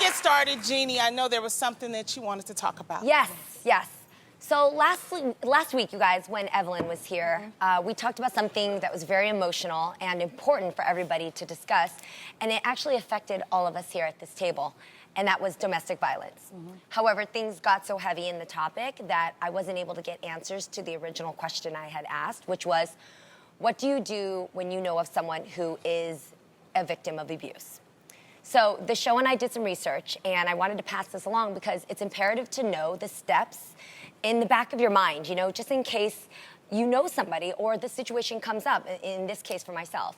get started, Jeannie, I know there was something that you wanted to talk about. Yes. So last week, you guys, when Evelyn was here, we talked about something that was very emotional and important for everybody to discuss, and it actually affected all of us here at this table, and that was domestic violence. However, things got so heavy in the topic that I wasn't able to get answers to the original question I had asked, which was, what do you do when you know of someone who is a victim of abuse? So the show and I did some research, and I wanted to pass this along because it's imperative to know the steps in the back of your mind, you know, just in case you know somebody or the situation comes up, in this case for myself.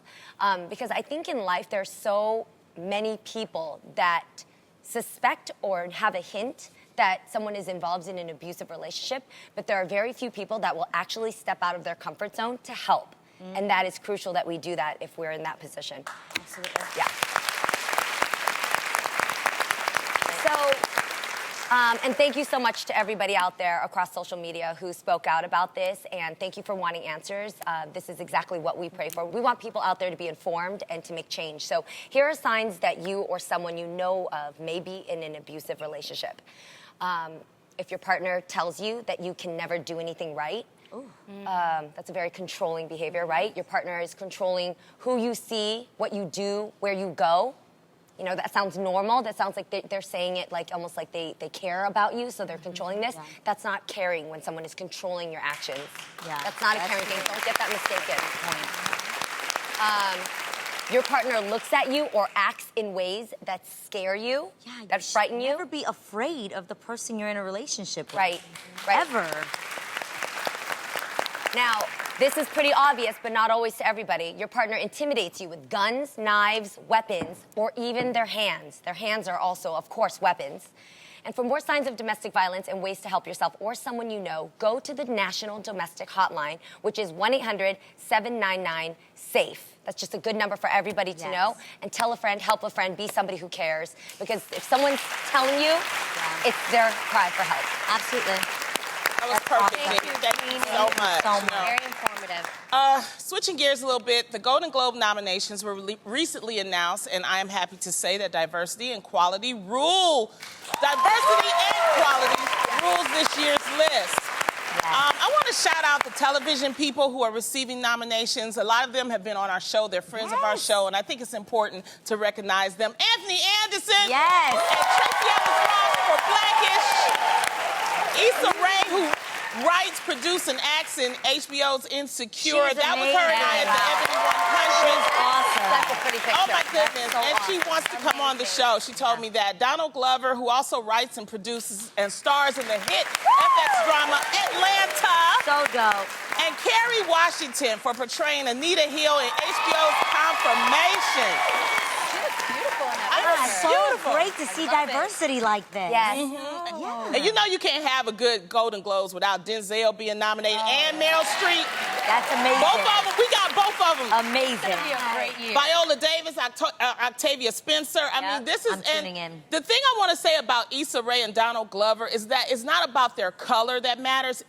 Because I think in life there's so many people that suspect or have a hint that someone is involved in an abusive relationship, but there are very few people that will actually step out of their comfort zone to help. And that is crucial that we do that if we're in that position. Absolutely. Yeah. So, and thank you so much to everybody out there across social media who spoke out about this, and thank you for wanting answers. This is exactly what we pray for. We want people out there to be informed and to make change. So here are signs that you or someone you know of may be in an abusive relationship. If your partner tells you that you can never do anything right, that's a very controlling behavior, right? Your partner is controlling who you see, what you do, where you go. You know, that sounds normal. That sounds like they're saying it like almost like they care about you, so they're controlling this. Yeah. That's not caring when someone is controlling your actions. Yeah. That's not a caring thing. Don't get that mistaken. Your partner looks at you or acts in ways that scare you, that frighten you. Never be afraid of the person you're in a relationship with. Right. Ever. Now, this is pretty obvious, but not always to everybody. Your partner intimidates you with guns, knives, weapons, or even their hands. Their hands are also, of course, weapons. And for more signs of domestic violence and ways to help yourself or someone you know, go to the National Domestic Hotline, which is 1-800-799-SAFE. That's just a good number for everybody to know. And tell a friend, help a friend, be somebody who cares. Because if someone's telling you, it's their cry for help. Absolutely. That was perfect. Thank you so much. Very informative. Switching gears a little bit, the Golden Globe nominations were recently announced, and I am happy to say that diversity and quality rule. Diversity and quality rules this year's list. I want to shout out the television people who are receiving nominations. A lot of them have been on our show. They're friends of our show, and I think it's important to recognize them. Anthony Anderson. Yes. And Tracy Ellis Ross for Blackish. Issa Rae, who writes, produces, and acts in HBO's Insecure. That was her at the Ebony 100. Awesome. That's a pretty picture. Oh, my goodness. And she wants to come on the show. She told me that. Donald Glover, who also writes and produces and stars in the hit FX drama Atlanta. So dope. And Kerry Washington for portraying Anita Hill in HBO's Confirmation. It's so great to see diversity like this. Yes. And you know you can't have a good Golden Globes without Denzel being nominated and Meryl Streep. That's amazing. Both of them. We got both of them. Amazing. It's gonna be a great year. Viola Davis, Octavia Spencer. I mean, this is... I'm tuning in. The thing I want to say about Issa Rae and Donald Glover is that it's not about their color that matters.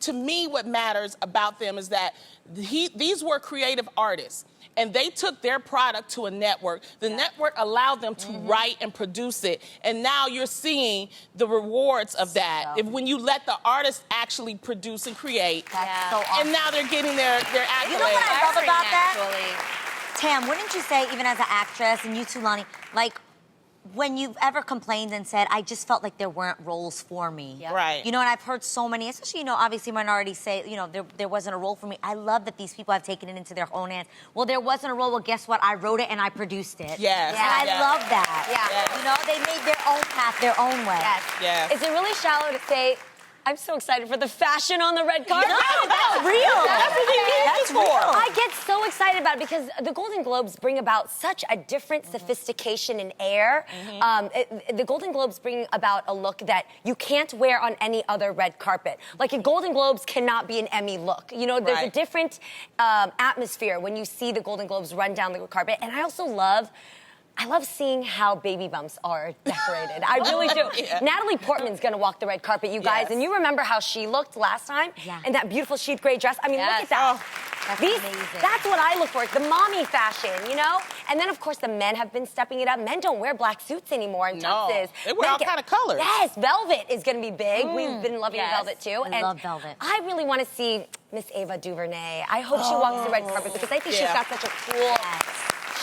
To me, what matters about them is that these were creative artists. And they took their product to a network. The network allowed them to write and produce it. And now you're seeing the rewards of that. When you let the artist actually produce and create. That's so awesome. And now they're getting their accolades. You know what I love about that? Tam, wouldn't you say, even as an actress, and you too, Lonnie, like, when you've ever complained and said, I just felt like there weren't roles for me. Yeah. Right. You know, and I've heard so many, especially, you know, obviously minorities say, you know, there wasn't a role for me. I love that these people have taken it into their own hands. Well, there wasn't a role. Well, guess what? I wrote it and I produced it. Yes. And I love that. Yeah. You know, they made their own path, their own way. Yes. Yes. Is it really shallow to say, I'm so excited for the fashion on the red carpet? No, that's real. That's what we need this for. I get so excited about it because the Golden Globes bring about such a different sophistication and air. The Golden Globes bring about a look that you can't wear on any other red carpet. Like a Golden Globes cannot be an Emmy look. You know, there's a different atmosphere when you see the Golden Globes run down the carpet. And I also love I love seeing how baby bumps are decorated. I really do. Yeah. Natalie Portman's gonna walk the red carpet, you guys, Yes. and you remember how she looked last time in that beautiful sheath gray dress. I mean, look at that. That's amazing. That's what I look for, the mommy fashion, you know? And then, of course, the men have been stepping it up. Men don't wear black suits anymore in No. Texas. They wear all kind of colors. Yes, velvet is gonna be big. We've been loving velvet too. I love velvet. I really want to see Miss Ava DuVernay. I hope she walks the red carpet because I think she's got such a cool...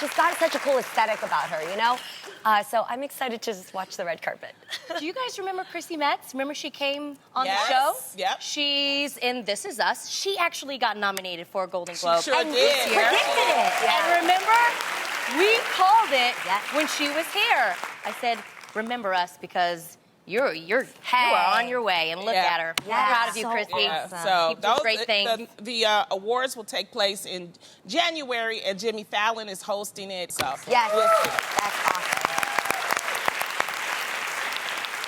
She's got such a cool aesthetic about her, you know? So I'm excited to just watch the red carpet. Do you guys remember Chrissy Metz? Remember she came on Yes. the show? Yep. She's in This Is Us. She actually got nominated for a Golden Globe. sure this did. year. Predicted it. And remember, we called it Yeah. when she was here. I said, remember us because you're on your way, and look at her. Yeah. Proud of you, So Chrissy. awesome. So Keep doing great things. the awards will take place in January, and Jimmy Fallon is hosting it. So Yes. we'll see. That's awesome.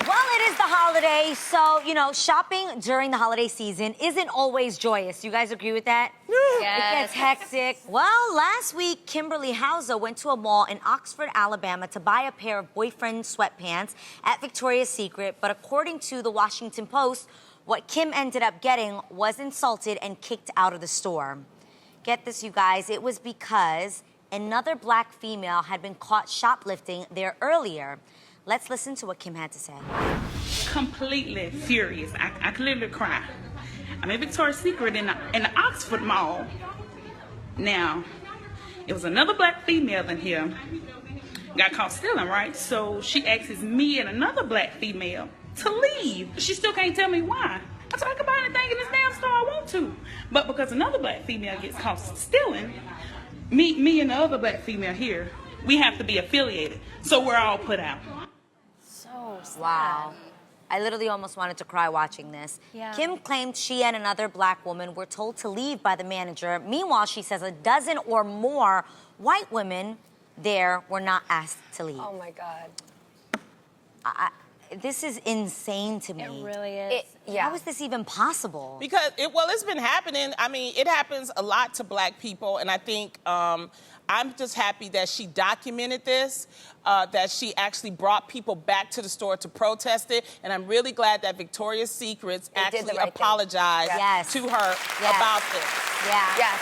Well, it is the holiday, so, you know, shopping during the holiday season isn't always joyous. You guys agree with that? It Yes. gets hectic. Well, last week, Kimberly Houzah went to a mall in Oxford, Alabama to buy a pair of boyfriend sweatpants at Victoria's Secret, but according to the Washington Post, what Kim ended up getting was insulted and kicked out of the store. Get this, you guys, it was because another black female had been caught shoplifting there earlier. Let's listen to what Kim had to say. Completely furious. I could literally cry. I'm in Victoria's Secret in the Oxford Mall. Now, it was another black female in here. Got caught stealing, right? So she asks me and another black female to leave. She still can't tell me why. I said I can buy anything in this damn store I want to. But because another black female gets caught stealing, me and the other black female here, we have to be affiliated. So we're all put out. So sad. Wow. I literally almost wanted to cry watching this. Yeah. Kim claimed she and another black woman were told to leave by the manager. Meanwhile, she says a dozen or more white women there were not asked to leave. Oh my God. This is insane to me. It really is. How is this even possible? Because it's been happening. I mean, it happens a lot to black people, and I think I'm just happy that she documented this, that she actually brought people back to the store to protest it, and I'm really glad that Victoria's Secrets They did the actually right thing. apologized Yes. to her Yes. about this. Yeah. Yes.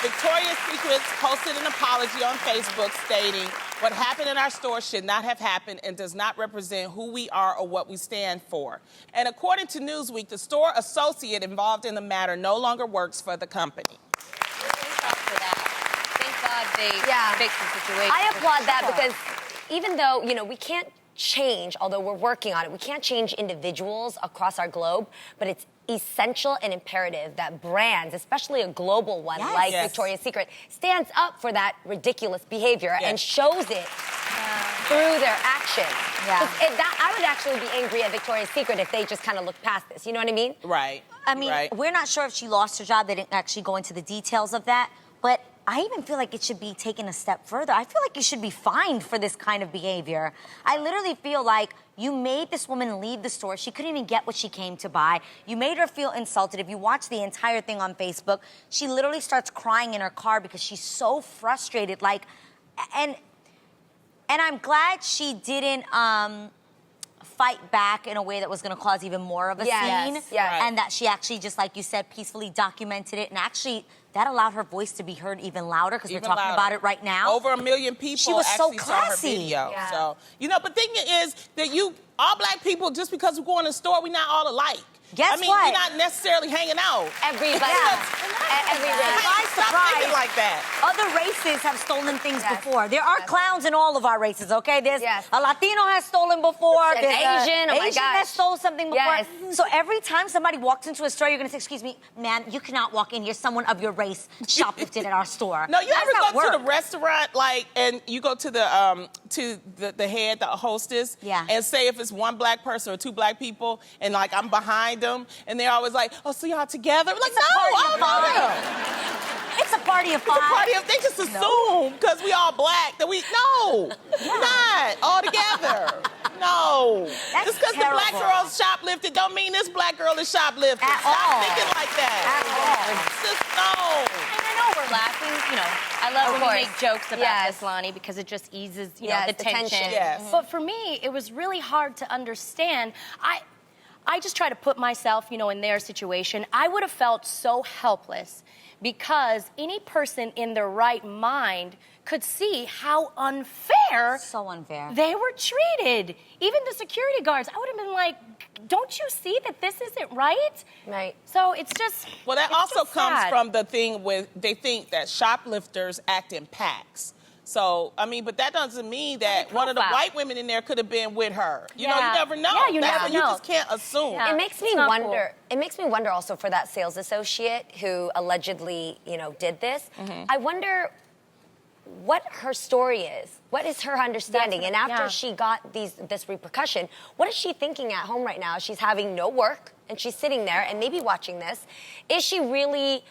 Victoria's Secrets posted an apology on Facebook stating, "What happened in our store should not have happened and does not represent who we are or what we stand for." And according to Newsweek, the store associate involved in the matter no longer works for the company. Thank God for that. Thank God they Yeah. fixed the situation. I applaud that Sure. because even though, you know, we can't change, although we're working on it, we can't change individuals across our globe, but it's essential and imperative that brands, especially a global one Yes. like Yes. Victoria's Secret, stands up for that ridiculous behavior and Yes. shows it through their actions. Yeah. 'Cause I would actually be angry at Victoria's Secret if they just kind of looked past this. You know what I mean? Right. I mean, right. we're not sure if she lost her job. They didn't actually go into the details of that. But I even feel like it should be taken a step further. I feel like you should be fined for this kind of behavior. I literally feel like you made this woman leave the store. She couldn't even get what she came to buy. You made her feel insulted. If you watch the entire thing on Facebook, she literally starts crying in her car because she's so frustrated. Like, and I'm glad she didn't fight back in a way that was going to cause even more of a scene. Yes, yes. And that she actually, just like you said, peacefully documented it. And actually, that allowed her voice to be heard even louder because we're Even talking louder. about it right now. Over 1 million people She was so actually saw her classy. video. Yeah. So, you know, but thing is that all black people, just because we go in the store, we not all alike. Guess I mean, what? we're not necessarily hanging out. Everybody. Yeah. Every race. Surprise, Stop surprise. thinking like that. Other races have stolen things Yes. before. There are Yes. clowns in all of our races, okay? There's Yes. a Latino has stolen before. An There's Asian, a oh my Asian gosh. that stole something before. Yes. So every time somebody walks into a store, you're gonna say, "Excuse me, ma'am, you cannot walk in here. Someone of your race shoplifted at our store." No, you How does ever that go to the work? restaurant, like, and you go to the head, the hostess, Yeah. and say if it's one black person or two black people, and like I'm behind them, and they're always like, "Oh, so y'all together?" Like, It's a party no, of no, five. no. It's a party of It's a five. party of, they just assume because we all black that we're not all together. No. That's Just because the black terrible. girl shoplifted don't mean this black girl is shoplifting. At Stop all. thinking like that. At all. Just no. And I know we're laughing, you know, I love when course. we make jokes about Yes. this, Lonnie, because it just eases, you Yes, know, the the tension. tension. Yes. But for me, it was really hard to understand. I just try to put myself, you know, in their situation. I would have felt so helpless because any person in their right mind could see how unfair So unfair. they were treated. Even the security guards, I would have been like, don't you see that this isn't right? Right. So it's just Well, that it's also just comes sad. from the thing with they think that shoplifters act in packs. So, I mean, but that doesn't mean that one of the profile. white women in there could have been with her. You know, you Yeah. never know. Yeah, you That's never what you know. just can't assume. Yeah. It makes me It's not wonder. It makes me wonder also for that sales associate who allegedly, you know, did this. I wonder what her story is. What is her understanding? And after she got this repercussion, what is she thinking at home right now? She's having no work and she's sitting there and maybe watching this. Is she really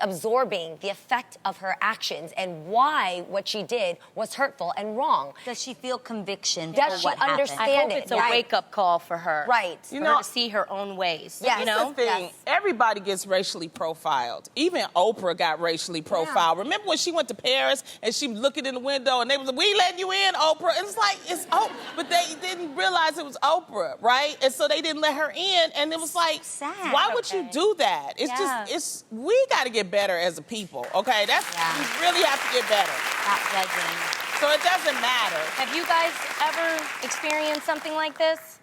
absorbing the effect of her actions and why what she did was hurtful and wrong? Does she feel conviction Does for she what happened? understand I hope it? it's a Right. wake-up call for her. Right. For You her know- to see her own ways. Yes. You That's know? the thing. Yes. Everybody gets racially profiled. Even Oprah got racially profiled. Remember when she went to Paris and she was looking in the window and they was like, "We letting you in, Oprah." And it's like, it's Oprah. But they didn't realize it was Oprah, right? And so they didn't let her in. And it was like, sad. why would you Okay. do that? It's Yeah. we got to get better as a people, okay? We really have to get better. Stop judging. So it doesn't matter. Have you guys ever experienced something like this?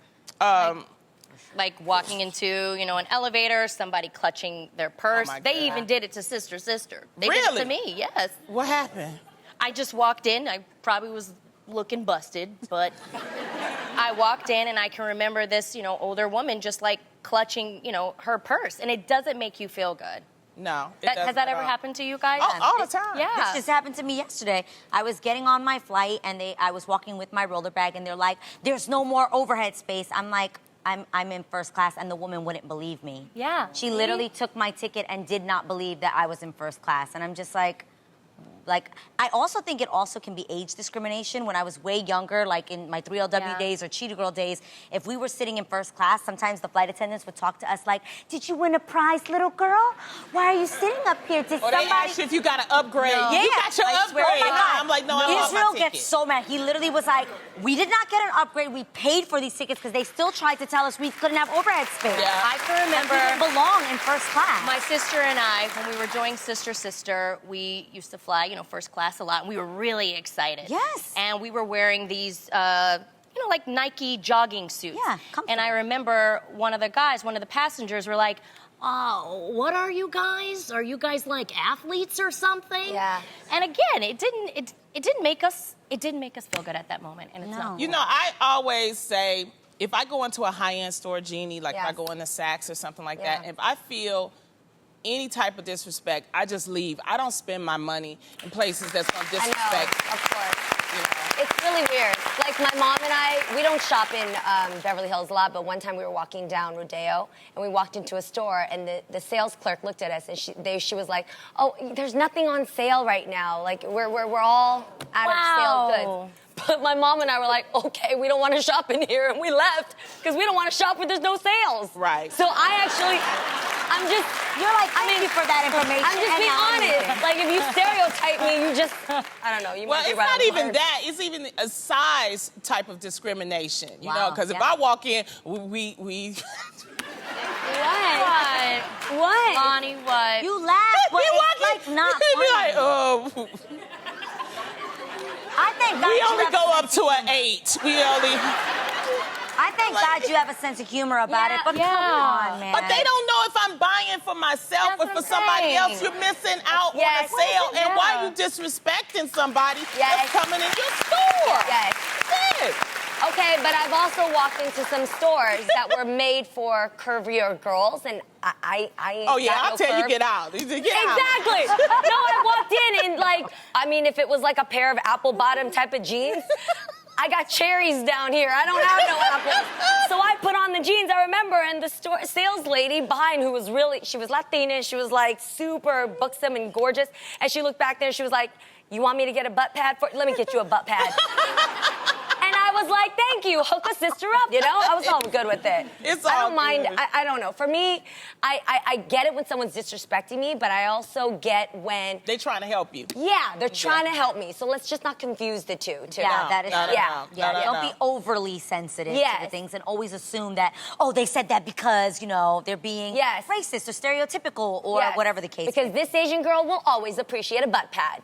Like walking into, you know, an elevator, somebody clutching their purse. my They God. even did it to sister. They did Really? it to me, yes. What happened? I just walked in. I probably was looking busted, but I walked in and I can remember this, you know, older woman just like clutching, you know, her purse. And it doesn't make you feel good. No. it Has doesn't that at ever all. happened to you guys? Oh, all the time. Yeah. This just happened to me yesterday. I was getting on my flight and I was walking with my roller bag and they're like, "There's no more overhead space." I'm like, I'm in first class, and the woman wouldn't believe me. Yeah. She literally took my ticket and did not believe that I was in first class. And I'm just like, I also think it also can be age discrimination. When I was way younger, like in my 3LW days or Cheetah Girl days, if we were sitting in first class, sometimes the flight attendants would talk to us like, "Did you win a prize, little girl? Why are you sitting up here? Did Or they somebody..." ask you if you got an upgrade. Yeah, You got your I swear upgrade. to God. I'm like, no, I want my Israel ticket. gets so mad. He literally was like, "We did not get an upgrade. We paid for these tickets," because they still tried to tell us we couldn't have overhead space. Yeah. I can remember We didn't belong in first class. my sister and I, when we were doing Sister, we used to fly, you know, first class a lot, and we were really excited. Yes. And we were wearing these, you know, like Nike jogging suits. Yeah, comfortable. And I remember one of the passengers were like, "Oh, what are you guys? Are you guys like athletes or something?" Yeah. And again, it didn't make us feel good at that moment, and it's No. not. You know, I always say, if I go into a high-end store, Jeannie, like if I Yes. go into Saks or something like Yeah. that, if I feel any type of disrespect, I just leave. I don't spend my money in places that's going to I know, disrespect. of course. You know. It's really weird. Like my mom and I, we don't shop in Beverly Hills a lot, but one time we were walking down Rodeo and we walked into a store and the sales clerk looked at us and she was like, "Oh, there's nothing on sale right now. Like we're all out of sale goods." But my mom and I were like, "Okay, we don't want to shop in here," and we left because we don't want to shop where there's no sales. Right. So You're like, "Thank you for that information." I'm just and being now I'm honest. leaving. Like if you stereotype me, you just, I don't know. You Well, might be it's right not on even board. that. It's even a size type of discrimination, you know? Wow, Because if yeah. I walk in, we What? What? Lonnie, what? You laugh, but you it's walk like in, not you be funny. like, oh, I thank God we you only have go a up to an 8. We only. I thank God you have a sense of humor about it, but come on, man. But they don't know if I'm buying for myself That's or what for I'm somebody saying. else. You're missing out Yes. on a sale. And why Yeah. are you disrespecting somebody Yes. that's coming in your store? Yes. That's it. Okay, but I've also walked into some stores that were made for curvier girls, and I ain't Oh, yeah, got I'll no tell you, curve. get out. Get out. Exactly. No, I walked in and like, I mean, if it was like a pair of apple bottom type of jeans, I got cherries down here. I don't have no apples. So I put on the jeans, I remember, and the store sales lady behind who was she was Latina, she was like super buxom and gorgeous, and she looked back there and she was like, "You want me to get a butt pad for Let me get you a butt pad." And I was like, thank you, hook a sister up, you know? I was all good with it. It's I all don't mind, good. I don't know. For me, I get it when someone's disrespecting me, but I also get when... They trying to help you. Yeah, they're trying to help me. So let's just not confuse the two. Yeah, that is no, true. no, Yeah, no, don't no. be overly sensitive to Yes. the things and always assume that, oh, they said that because, you know, they're being Yes. racist or stereotypical or Yes. whatever the case Because this Asian girl will always appreciate a butt pad.